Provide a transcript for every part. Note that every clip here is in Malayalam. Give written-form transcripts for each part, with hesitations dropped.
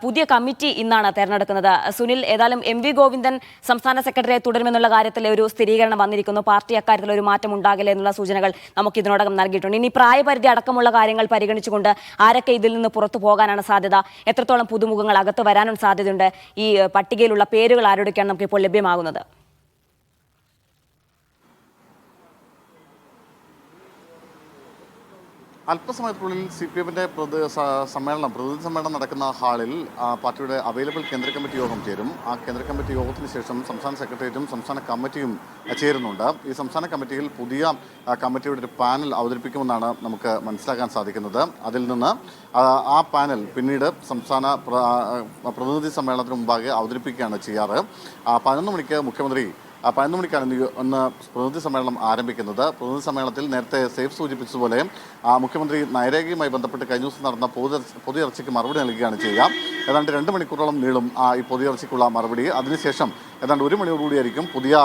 പുതിയ കമ്മിറ്റി ഇന്നാണ് തെരഞ്ഞെടുക്കുന്നത്. സുനിൽ, ഏതായാലും MV ഗോവിന്ദൻ സംസ്ഥാന സെക്രട്ടറിയെ തുടരുമെന്നുള്ള കാര്യത്തിൽ ഒരു സ്ഥിരീകരണം വന്നിരിക്കുന്നു. പാർട്ടി അക്കാര്യത്തിൽ ഒരു മാറ്റം ഉണ്ടാകില്ല എന്നുള്ള സൂചനകൾ നമുക്ക് ഇതിനോടകം നൽകിയിട്ടുണ്ട്. ഇനി പ്രായപരിധി അടക്കമുള്ള കാര്യങ്ങൾ പരിഗണിച്ചുകൊണ്ട് ആരൊക്കെ ഇതിൽ നിന്ന് പുറത്തു പോകാനാണ് സാധ്യത, എത്രത്തോളം പുതുമുഖങ്ങൾ അകത്ത് വരാനും സാധ്യതയുണ്ട്, ഈ പട്ടികയിലുള്ള പേരുകൾ ആരോടൊക്കെയാണ് നമുക്ക് ഇപ്പോൾ ലഭ്യമാകുന്നത്? അല്പസമയത്തിനുള്ളിൽ CPM-ന്റെ പ്രതിനിധി സമ്മേളനം നടക്കുന്ന ഹാളിൽ പാർട്ടിയുടെ അവൈലബിൾ കേന്ദ്ര കമ്മിറ്റി യോഗം ചേരും. ആ കേന്ദ്ര കമ്മിറ്റി യോഗത്തിന് ശേഷം സംസ്ഥാന സെക്രട്ടേറിയറ്റും സംസ്ഥാന കമ്മിറ്റിയും ചേരുന്നുണ്ട്. ഈ സംസ്ഥാന കമ്മിറ്റിയിൽ പുതിയ കമ്മിറ്റിയുടെ ഒരു പാനൽ അവതരിപ്പിക്കുമെന്നാണ് നമുക്ക് മനസ്സിലാക്കാൻ സാധിക്കുന്നത്. അതിൽ നിന്ന് ആ പാനൽ പിന്നീട് സംസ്ഥാന പ്രതിനിധി സമ്മേളനത്തിന് മുമ്പാകെ അവതരിപ്പിക്കുകയാണ് ചെയ്യാറ്. 11 മണിക്ക് മുഖ്യമന്ത്രി 11 മണിക്കാണ് ഇന്ന് പ്രതിനിധി സമ്മേളനം ആരംഭിക്കുന്നത്. പ്രതിനിധി സമ്മേളനത്തിൽ നേരത്തെ സേഫ് സൂചിപ്പിച്ചതുപോലെ മുഖ്യമന്ത്രി നയരേഖയുമായി ബന്ധപ്പെട്ട് കഴിഞ്ഞ ദിവസം നടന്ന പൊതുചർച്ചയ്ക്ക് മറുപടി നൽകുകയാണ് ചെയ്യുക. ഏതാണ്ട് 2 മണിക്കൂറോളം നീളും ഈ പൊതുചർച്ചയ്ക്കുള്ള മറുപടി. അതിനുശേഷം ഏതാണ്ട് 1 മണിയോടുകൂടിയായിരിക്കും പുതിയ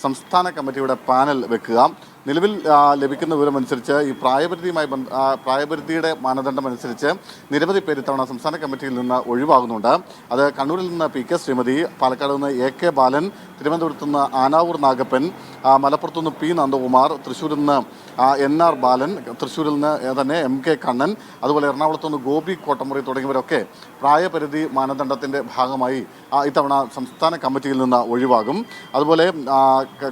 സംസ്ഥാന കമ്മിറ്റിയുടെ പാനൽ വെക്കുക. നിലവിൽ ലഭിക്കുന്ന വിവരമനുസരിച്ച് ഈ പ്രായപരിധിയുടെ മാനദണ്ഡം അനുസരിച്ച് നിരവധി പേര് ഇത്തവണ സംസ്ഥാന കമ്മിറ്റിയിൽ നിന്ന് ഒഴിവാകുന്നുണ്ട്. അത് കണ്ണൂരിൽ നിന്ന് PK ശ്രീമതി, പാലക്കാട് നിന്ന് AK ബാലൻ, തിരുവനന്തപുരത്ത് നിന്ന് ആനാവൂർ നാഗപ്പൻ, മലപ്പുറത്തു നിന്ന് P നന്ദകുമാർ, തൃശ്ശൂരിൽ നിന്ന് NR ബാലൻ, തൃശ്ശൂരിൽ നിന്ന് തന്നെ MK കണ്ണൻ, അതുപോലെ എറണാകുളത്ത് നിന്ന് ഗോപി കോട്ടമുറി തുടങ്ങിയവരൊക്കെ പ്രായപരിധി മാനദണ്ഡത്തിൻ്റെ ഭാഗമായി ഇത്തവണ സംസ്ഥാന കമ്മിറ്റിയിൽ നിന്ന് ഒഴിവാകും. അതുപോലെ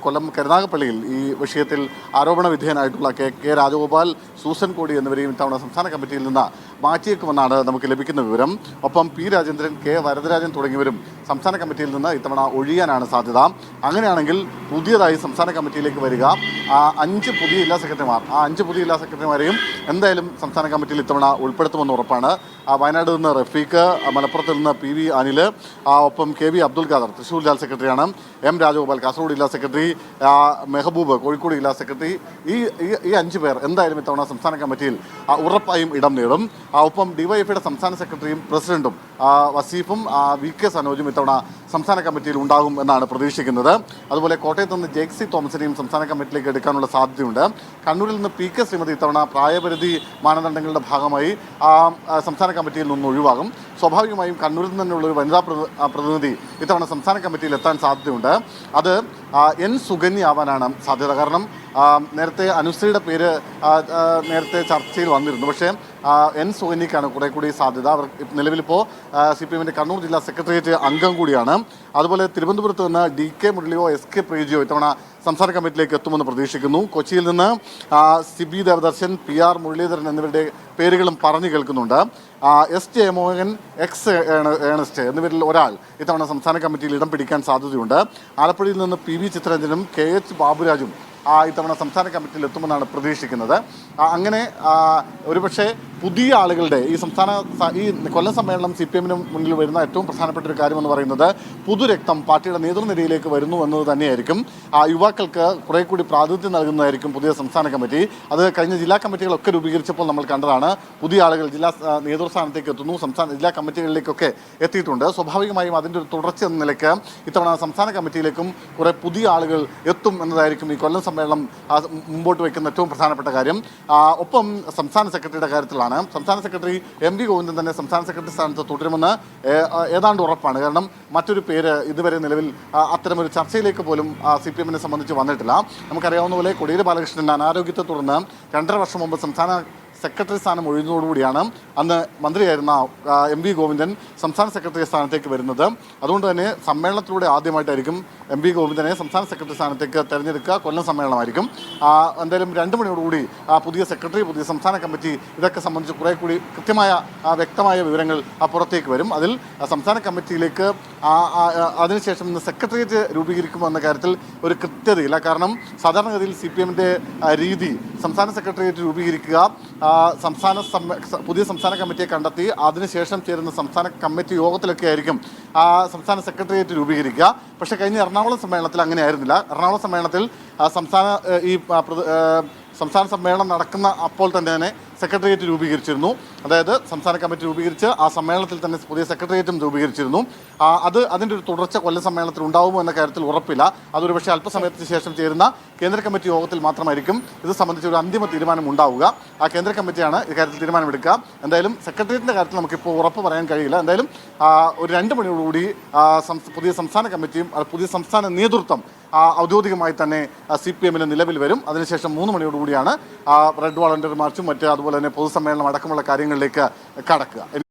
കൊല്ലം കരുനാഗപ്പള്ളിയിൽ ഈ വിഷയത്തിൽ ആരോപണ വിധേയനായിട്ടുള്ള KK രാജഗോപാൽ, സൂസൻ കോടി എന്നിവരെയും ഇത്തവണ സംസ്ഥാന കമ്മിറ്റിയിൽ നിന്ന് മാറ്റിയേക്കുമെന്നാണ് നമുക്ക് ലഭിക്കുന്ന വിവരം. ഒപ്പം P രാജേന്ദ്രൻ, K വരദരാജൻ തുടങ്ങിയവരും സംസ്ഥാന കമ്മിറ്റിയിൽ നിന്ന് ഇത്തവണ ഒഴിയാനാണ് സാധ്യത. അങ്ങനെയാണെങ്കിൽ പുതിയതായി സംസ്ഥാന കമ്മിറ്റിയിലേക്ക് വരിക 5 പുതിയ ജില്ലാ സെക്രട്ടറിമാർ. ആ 5 പുതിയ ജില്ലാ സെക്രട്ടറിമാരെയും എന്തായാലും സംസ്ഥാന കമ്മിറ്റിയിൽ ഇത്തവണ ഉൾപ്പെടുത്തുമെന്ന് ഉറപ്പാണ്. വയനാട് നിന്ന് റഫീഖ്, മലപ്പുറത്ത് നിന്ന് PV അനിൽ, ഒപ്പം KB അബ്ദുൽ ഖാദർ തൃശ്ശൂർ ജില്ലാ സെക്രട്ടറിയാണ്, M രാജഗോപാൽ കാസർഗോഡ് ജില്ലാ സെക്രട്ടറി, മെഹബൂബ് കോഴിക്കോട് ജില്ലാ സെക്രട്ടറി. ഈ 5 പേർ എന്തായാലും ഇത്തവണ സംസ്ഥാന കമ്മിറ്റിയിൽ ഉറപ്പായും ഇടം നേടും. ഒപ്പം DYFIയുടെ സംസ്ഥാന സെക്രട്ടറിയും പ്രസിഡന്റും വസീഫും VK സനോജും ഇത്തവണ സംസ്ഥാന കമ്മിറ്റിയിൽ ഉണ്ടാകും എന്നാണ് പ്രതീക്ഷിക്കുന്നത്. അതുപോലെ കോട്ടയത്ത് നിന്ന് JC തോമസിനെയും സംസ്ഥാന കമ്മിറ്റിയിലേക്ക് എടുക്കാനുള്ള സാധ്യതയുണ്ട്. കണ്ണൂരിൽ നിന്ന് PK ശ്രീമതി ഇത്തവണ പ്രായപരിധി മാനദണ്ഡങ്ങളുടെ ഭാഗമായി സംസ്ഥാന കമ്മിറ്റിയിൽ നിന്ന് ഒഴിവാകും. സ്വാഭാവികമായും കണ്ണൂരിൽ നിന്ന് തന്നെയുള്ള ഒരു വനിതാ പ്രതിനിധി ഇത്തവണ സംസ്ഥാന കമ്മിറ്റിയിൽ എത്താൻ സാധ്യതയുണ്ട്. അത് N സുകന്യ ആവാനാണ് സാധ്യത. കാരണം നേരത്തെ അനുശ്രീയുടെ പേര് നേരത്തെ ചർച്ചയിൽ വന്നിരുന്നു. പക്ഷേ N സുകന്യക്കാണ് കുറെ കൂടി സാധ്യത. അവർ നിലവിലിപ്പോൾ CPM-ന്റെ കണ്ണൂർ ജില്ലാ സെക്രട്ടേറിയറ്റ് അംഗം കൂടിയാണ്. അതുപോലെ തിരുവനന്തപുരത്ത് നിന്ന് DK മുരളിയോ SK പ്രീജിയോ ഇത്തവണ സംസ്ഥാന കമ്മിറ്റിയിലേക്ക് എത്തുമെന്ന് പ്രതീക്ഷിക്കുന്നു. കൊച്ചിയിൽ നിന്ന് CB ദേവദർശൻ, PR മുരളീധരൻ എന്നിവരുടെ പേരുകളും പറഞ്ഞു കേൾക്കുന്നുണ്ട്. S ജയമോഹൻ, X ഏണസ്റ്റ് എന്നിവരിൽ ഒരാൾ ഇത്തവണ സംസ്ഥാന കമ്മിറ്റിയിൽ ഇടം പിടിക്കാൻ സാധ്യതയുണ്ട്. ആലപ്പുഴയിൽ നിന്ന് PV ചിത്രരഞ്ജനും KH ബാബുരാജും ഇത്തവണ സംസ്ഥാന കമ്മിറ്റിയിൽ എത്തുമെന്നാണ് പ്രതീക്ഷിക്കുന്നത്. അങ്ങനെ ഒരുപക്ഷെ പുതിയ ആളുകളുടെ ഈ കൊല്ലം സമ്മേളനം CPM-ന് മുന്നിൽ വരുന്ന ഏറ്റവും പ്രധാനപ്പെട്ട ഒരു കാര്യമെന്ന് പറയുന്നത് പുതുരക്തം പാർട്ടിയുടെ നേതൃനിരയിലേക്ക് വരുന്നു എന്നത് തന്നെയായിരിക്കും. യുവാക്കൾക്ക് കുറെ കൂടി പ്രാതിനിധ്യം നൽകുന്നതായിരിക്കും പുതിയ സംസ്ഥാന കമ്മിറ്റി. അത് കഴിഞ്ഞ ജില്ലാ കമ്മിറ്റികളൊക്കെ രൂപീകരിച്ചപ്പോൾ നമ്മൾ കണ്ടതാണ്. പുതിയ ആളുകൾ ജില്ലാ നേതൃസ്ഥാനത്തേക്ക് എത്തുന്നു, ജില്ലാ കമ്മിറ്റികളിലേക്കൊക്കെ എത്തിയിട്ടുണ്ട്. സ്വാഭാവികമായും അതിൻ്റെ ഒരു തുടർച്ച എന്ന നിലയ്ക്ക് ഇത്തവണ സംസ്ഥാന കമ്മിറ്റിയിലേക്കും കുറെ പുതിയ ആളുകൾ എത്തും എന്നതായിരിക്കും ഈ കൊല്ലം സമ്മേളനം മുമ്പോട്ട് വയ്ക്കുന്ന ഏറ്റവും പ്രധാനപ്പെട്ട കാര്യം. ഒപ്പം സംസ്ഥാന സെക്രട്ടറിയുടെ കാര്യത്തിലാണ്. സംസ്ഥാന സെക്രട്ടറി MV ഗോവിന്ദൻ തന്നെ സംസ്ഥാന സെക്രട്ടറി സ്ഥാനത്ത് തുടരുമെന്ന് ഏതാണ്ട് ഉറപ്പാണ്. കാരണം മറ്റൊരു പേര് ഇതുവരെ നിലവിൽ അത്തരമൊരു ചർച്ചയിലേക്ക് പോലും CPM-നെ സംബന്ധിച്ച് വന്നിട്ടില്ല. നമുക്കറിയാവുന്ന പോലെ കോടിയേരി ബാലകൃഷ്ണൻ അനാരോഗ്യത്തെ തുടർന്ന് 2.5 വർഷം മുമ്പ് സംസ്ഥാന സെക്രട്ടറി സ്ഥാനം ഒഴിഞ്ഞതോടുകൂടിയാണ് അന്ന് മന്ത്രിയായിരുന്ന MV ഗോവിന്ദൻ സംസ്ഥാന സെക്രട്ടറി സ്ഥാനത്തേക്ക് വരുന്നത്. അതുകൊണ്ട് തന്നെ സമ്മേളനത്തിലൂടെ ആദ്യമായിട്ടായിരിക്കും MV ഗോവിന്ദനെ സംസ്ഥാന സെക്രട്ടറി സ്ഥാനത്തേക്ക് തെരഞ്ഞെടുക്കുക. കൊല്ലം സമ്മേളനമായിരിക്കും. എന്തായാലും 2 മണിയോടുകൂടി പുതിയ സെക്രട്ടറി, പുതിയ സംസ്ഥാന കമ്മിറ്റി ഇതൊക്കെ സംബന്ധിച്ച് കുറേ കൂടി കൃത്യമായ വ്യക്തമായ വിവരങ്ങൾ പുറത്തേക്ക് വരും. അതിൽ സംസ്ഥാന കമ്മിറ്റിയിലേക്ക് അതിനുശേഷം സെക്രട്ടേറിയറ്റ് രൂപീകരിക്കുമെന്ന കാര്യത്തിൽ ഒരു കൃത്യതയില്ല. കാരണം സാധാരണഗതിയിൽ CPM-ന്റെ രീതി സംസ്ഥാന സെക്രട്ടേറിയറ്റ് രൂപീകരിക്കുക, പുതിയ സംസ്ഥാന കമ്മിറ്റിയെ കണ്ടെത്തി അതിനുശേഷം ചേരുന്ന സംസ്ഥാന കമ്മിറ്റി യോഗത്തിലൊക്കെ ആയിരിക്കും സംസ്ഥാന സെക്രട്ടേറിയറ്റ് രൂപീകരിക്കുക. പക്ഷേ കഴിഞ്ഞ എറണാകുളം സമ്മേളനത്തിൽ അങ്ങനെ ആയിരുന്നില്ല. എറണാകുളം സമ്മേളനത്തിൽ സംസ്ഥാന സമ്മേളനം നടക്കുന്ന അപ്പോൾ തന്നെ സെക്രട്ടേറിയറ്റ് രൂപീകരിച്ചിരുന്നു. അതായത് സംസ്ഥാന കമ്മിറ്റി രൂപീകരിച്ച് ആ സമ്മേളനത്തിൽ തന്നെ പുതിയ സെക്രട്ടേറിയറ്റും രൂപീകരിച്ചിരുന്നു. അതിൻ്റെ ഒരു തുടർച്ച കൊല്ലം സമ്മേളനത്തിൽ ഉണ്ടാവുമോ എന്ന കാര്യത്തിൽ ഉറപ്പില്ല. അതൊരു പക്ഷേ അല്പസമയത്തിന് ശേഷം ചേരുന്ന കേന്ദ്ര കമ്മിറ്റി യോഗത്തിൽ മാത്രമായിരിക്കും ഇത് സംബന്ധിച്ച് ഒരു അന്തിമ തീരുമാനം ഉണ്ടാവുക. ആ കേന്ദ്ര കമ്മിറ്റിയാണ് ഇക്കാര്യത്തിൽ തീരുമാനമെടുക്കുക. എന്തായാലും സെക്രട്ടേറിയറ്റിൻ്റെ കാര്യത്തിൽ നമുക്കിപ്പോൾ ഉറപ്പ് പറയാൻ കഴിയില്ല. എന്തായാലും ഒരു 2 മണിയോടുകൂടി പുതിയ സംസ്ഥാന കമ്മിറ്റിയും പുതിയ സംസ്ഥാന നേതൃത്വം ഔദ്യോഗികമായി തന്നെ CPM നിലവിൽ വരും. അതിനുശേഷം 3 മണിയോടുകൂടിയാണ് റെഡ് വാളണ്ടിയർ മാർച്ചും അതുപോലെ തന്നെ പൊതുസമ്മേളനം അടക്കമുള്ള കാര്യങ്ങളിലേക്ക് കടക്കുക.